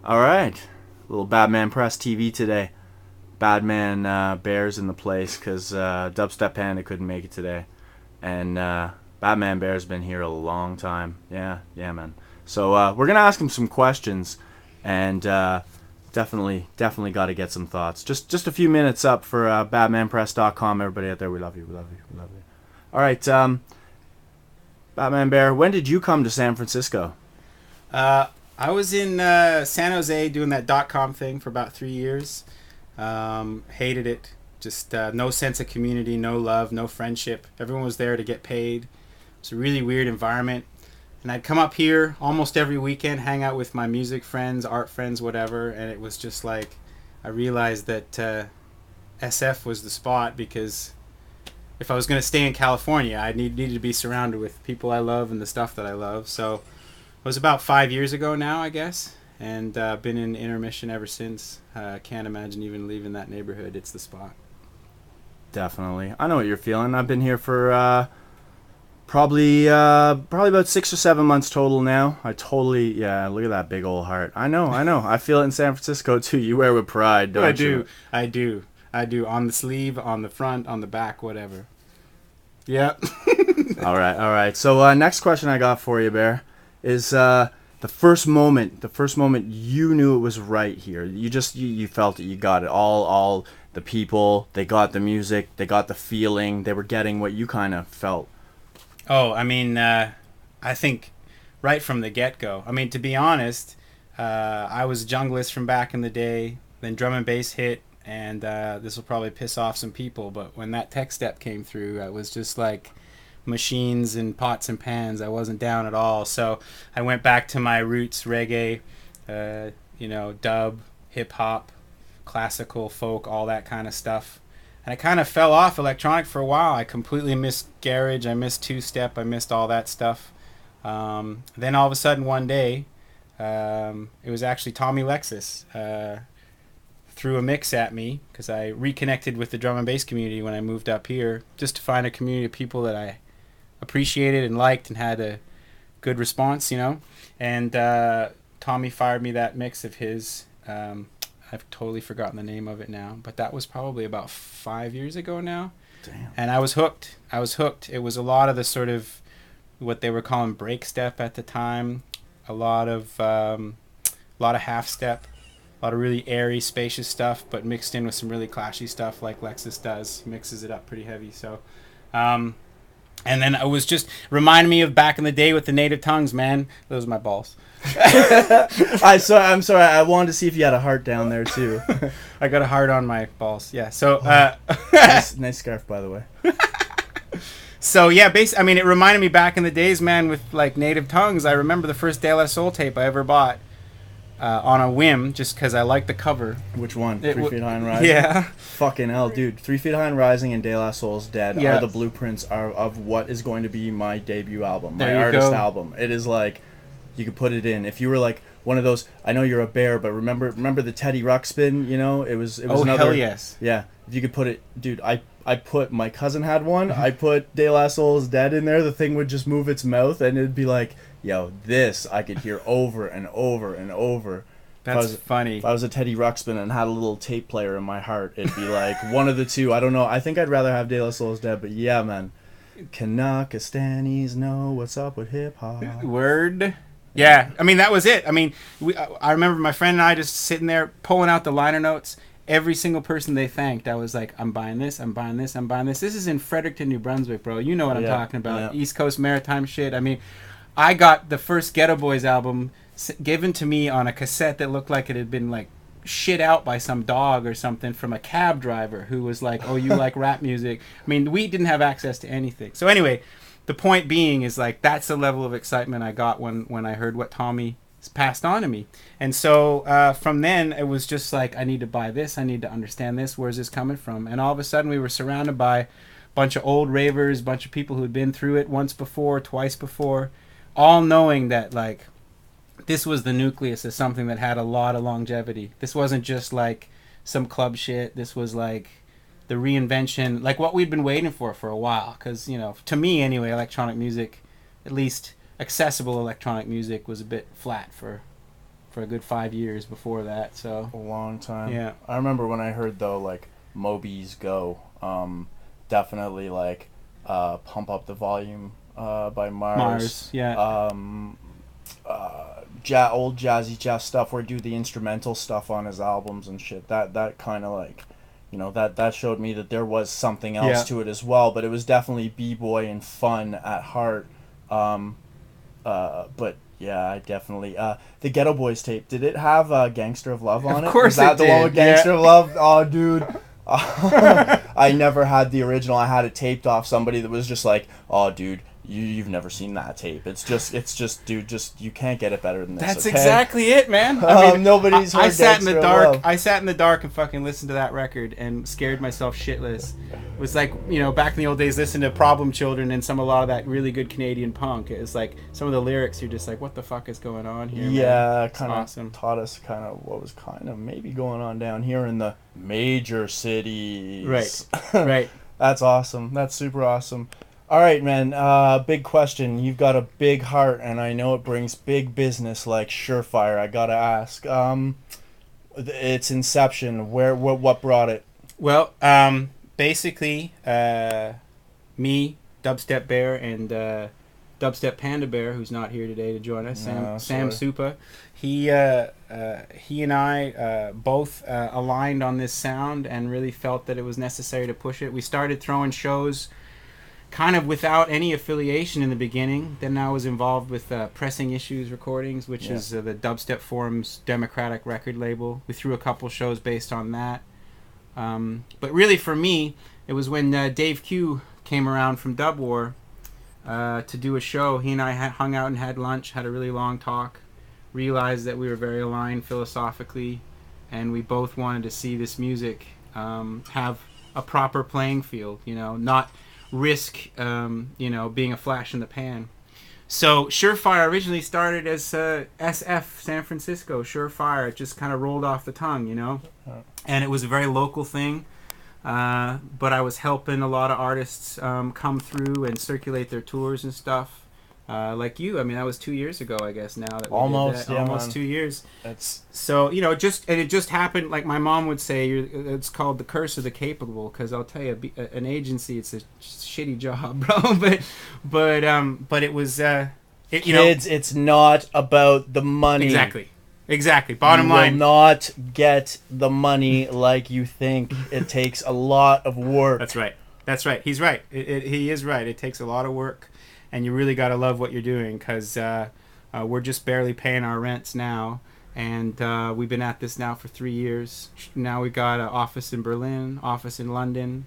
All right, little badmanpress TV today. Badman Bear's in the place because Dubstep Panda couldn't make it today, and Badman Bear's been here a long time. Yeah, yeah, man. So we're gonna ask him some questions, and definitely got to get some thoughts. Just a few minutes up for badmanpress.com. Everybody out there, we love you, we love you, we love you. All right, Batman Bear, when did you come to San Francisco? Uh, I was in San Jose doing that .com thing for about 3 years. Hated it. Just no sense of community, no love, no friendship. Everyone was there to get paid. It's a really weird environment. And I'd come up here almost every weekend, hang out with my music friends, art friends, whatever. And it was just like, I realized that SF was the spot because if I was going to stay in California, I needed to be surrounded with people I love and the stuff that I love. So it was about 5 years ago now, I guess, and been in intermission ever since. Can't imagine even leaving that neighborhood. It's the spot. Definitely. I know what you're feeling. I've been here for probably about 6 or 7 months total now. I totally yeah. Look at that big old heart. I know. I feel it in San Francisco too. You wear it with pride, I don't do, you? I do, I do. On the sleeve, on the front, on the back, whatever. Yeah. All right. So next question I got for you, Bear, is the first moment you knew it was right here. You felt it. You got it. All the people, they got the music, they got the feeling, they were getting what you kind of felt. Oh, I mean, I think right from the get go. I mean, to be honest, I was a junglist from back in the day. Then drum and bass hit, and this will probably piss off some people, but when that tech step came through, I was just like machines and pots and pans. I wasn't down at all. So I went back to my roots: reggae, dub, hip hop, classical, folk, all that kind of stuff. And I kind of fell off electronic for a while. I completely missed garage. I missed two step. I missed all that stuff. Then all of a sudden one day, it was actually Tommy Lexus threw a mix at me because I reconnected with the drum and bass community when I moved up here, just to find a community of people that I appreciated and liked and had a good response, And Tommy fired me that mix of his. I've totally forgotten the name of it now, but that was probably about 5 years ago now. Damn. And I was hooked. I was hooked. It was a lot of the sort of what they were calling break step at the time, a lot of half step, a lot of really airy, spacious stuff, but mixed in with some really clashy stuff like Lexus does. He mixes it up pretty heavy. So, and then it was just reminding me of back in the day with the native tongues, man. Those are my balls. I'm sorry. I wanted to see if you had a heart down there too. I got a heart on my balls. Yeah. So, Nice scarf, by the way. so yeah, I mean, it reminded me back in the days, man, with like native tongues. I remember the first De La Soul tape I ever bought on a whim, just because I liked the cover. Which one? 3 Feet High and Rising? Yeah. Fucking hell, dude. 3 Feet High and Rising and De La Soul's Dead Yeah. are the blueprints of what is going to be my debut album, my There you artist go. album. It is like, you could put it in. If you were like one of those, I know you're a bear, but remember the Teddy Ruxpin, it was Oh, another. hell yes. Yeah, if you could put it, dude, I put, my cousin had one, I put De La Soul's Dead in there, the thing would just move its mouth, and it'd be like, yo, this I could hear over and over and over. That's funny. If I was a Teddy Ruxpin and had a little tape player in my heart, it'd be like one of the two. I don't know. I think I'd rather have De La Soul's Dead, but yeah, man. Kanakastanis know what's up with hip hop. Word. Yeah, I mean that was it. I mean, I remember my friend and I just sitting there pulling out the liner notes. Every single person they thanked, I was like, I'm buying this, I'm buying this, I'm buying this. This is in Fredericton, New Brunswick, bro. You know what I'm Yeah, talking about. yeah. East Coast maritime shit. I mean, I got the first Ghetto Boys album given to me on a cassette that looked like it had been like shit out by some dog or something from a cab driver who was like, oh, you like rap music. I mean, we didn't have access to anything. So anyway, the point being is like that's the level of excitement I got when I heard what Tommy passed on to me. And so from then it was just like, I need to buy this, I need to understand this, where's this coming from? And all of a sudden we were surrounded by a bunch of old ravers, bunch of people who had been through it once before, twice before, all knowing that like this was the nucleus of something that had a lot of longevity. This wasn't just like some club shit. This was like the reinvention, like what we'd been waiting for a while. Because, to me anyway, electronic music, at least accessible electronic music, was a bit flat for for a good 5 years before that. So A long time. yeah. I remember when I heard though, like Moby's Go, definitely like Pump Up the Volume by Mars. Yeah. Old Jazzy Jeff stuff where he do the instrumental stuff on his albums and shit. That kind of like, that showed me that there was something else to it as well. But it was definitely b-boy and fun at heart. But yeah, I definitely the Ghetto Boys tape. Did it have Gangster of Love on it? Of course, was that it the did. one with Gangster of Love? Oh, dude. I never had the original. I had it taped off somebody that was just like, "Oh, dude, you've never seen that tape. It's just, dude, you can't get it better than this." That's okay? exactly it, man. I mean, nobody's heard I sat in the Gangsta dark. Love. I sat in the dark and fucking listened to that record and scared myself shitless. It was like, back in the old days, listening to Problem Children and a lot of that really good Canadian punk. It was like some of the lyrics, you're just like, what the fuck is going on here? Yeah, kind of awesome. Taught us kind of what was kind of maybe going on down here in the major cities. Right. That's awesome. That's super awesome. All right, man. Big question. You've got a big heart, and I know it brings big business like Surefire. I gotta ask. Its inception. What brought it? Well, basically, me, Dubstep Bear, and Dubstep Panda Bear, who's not here today to join us, Sam Supa. He and I both aligned on this sound and really felt that it was necessary to push it. We started throwing shows kind of without any affiliation in the beginning. Then I was involved with Pressing Issues Recordings, which is the Dubstep Forum's democratic record label. We threw a couple shows based on that. But really for me, it was when Dave Q came around from Dub War to do a show. He and I hung out and had lunch, had a really long talk, realized that we were very aligned philosophically, and we both wanted to see this music have a proper playing field, not risk, being a flash in the pan. So Surefire originally started as SF San Francisco, Surefire. It just kind of rolled off the tongue, and it was a very local thing. But I was helping a lot of artists come through and circulate their tours and stuff. Like you, I mean, that was 2 years ago, I guess. Now that we almost, did that. Almost man. 2 years. That's so it just happened. Like my mom would say, it's called the curse of the capable. Because I'll tell you, an agency, it's a shitty job, bro. But it was kids. It's not about the money. Exactly. Bottom line. You will not get the money like you think. It takes a lot of work. That's right. He's right. He is right. It takes a lot of work. And you really got to love what you're doing, because we're just barely paying our rents now. And we've been at this now for 3 years. Now we got an office in Berlin, office in London.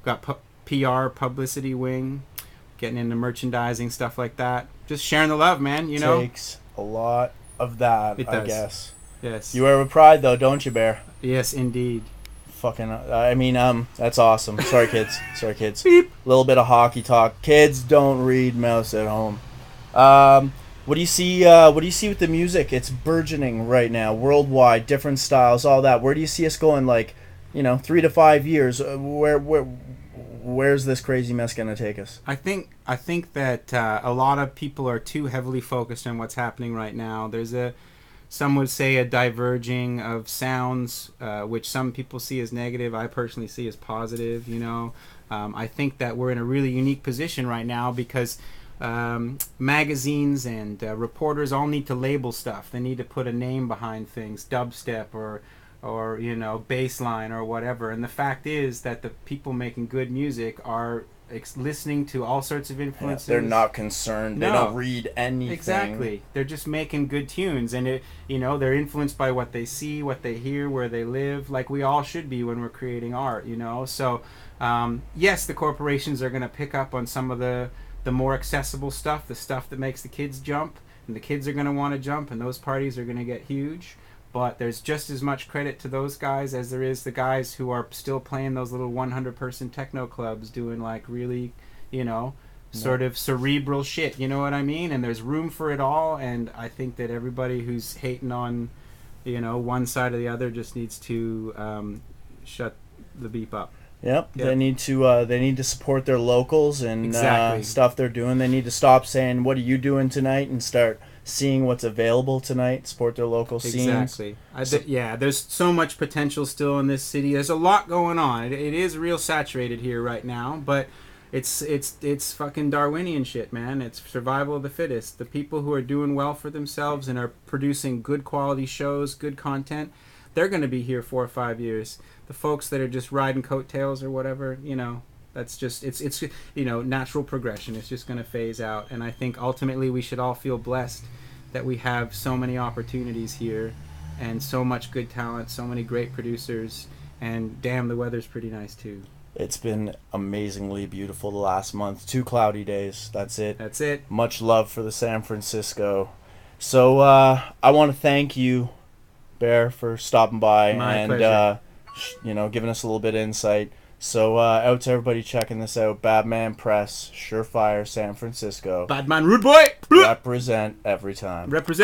We've got PR, publicity wing, getting into merchandising, stuff like that. Just sharing the love, man, Takes a lot of that, it I does. guess. Yes. You wear with pride, though, don't you, Bear? Yes, indeed. That's awesome. Sorry, kids. Beep. Little bit of hockey talk. Kids don't read mouse at home. What do you see with the music? It's burgeoning right now, worldwide, different styles, all that. Where do you see us going, 3 to 5 years? Where's this crazy mess gonna take us? I think that a lot of people are too heavily focused on what's happening right now. Some would say a diverging of sounds, which some people see as negative. I personally see as positive. I think that we're in a really unique position right now because magazines and reporters all need to label stuff. They need to put a name behind things, dubstep or bassline or whatever. And the fact is that the people making good music are listening to all sorts of influences. They're not concerned. No. They don't read anything. Exactly. They're just making good tunes, and they're influenced by what they see, what they hear, where they live, like we all should be when we're creating art. So yes, the corporations are going to pick up on some of the more accessible stuff, the stuff that makes the kids jump, and the kids are going to want to jump, and those parties are going to get huge. But there's just as much credit to those guys as there is the guys who are still playing those little 100-person techno clubs doing really, sort of cerebral shit. You know what I mean? And there's room for it all. And I think that everybody who's hating on, one side or the other just needs to shut the beep up. Yep. They need to support their locals and Exactly. stuff they're doing. They need to stop saying, "What are you doing tonight?" and start seeing what's available tonight, support their local scenes. Exactly. There's so much potential still in this city. There's a lot going on. It is real saturated here right now, but it's fucking Darwinian shit, man. It's survival of the fittest. The people who are doing well for themselves and are producing good quality shows, good content, they're going to be here 4 or 5 years. The folks that are just riding coattails or whatever, that's just it's natural progression. It's just going to phase out, and I think ultimately we should all feel blessed that we have so many opportunities here and so much good talent, so many great producers, and damn, the weather's pretty nice too. It's been amazingly beautiful the last month. 2 cloudy days. That's it. That's it. Much love for the San Francisco. So I want to thank you, Bear, for stopping by My pleasure. Giving us a little bit of insight. So out to everybody checking this out. badmanpress, Surefire, San Francisco. Badman Rude Boy! Represent every time. Represent.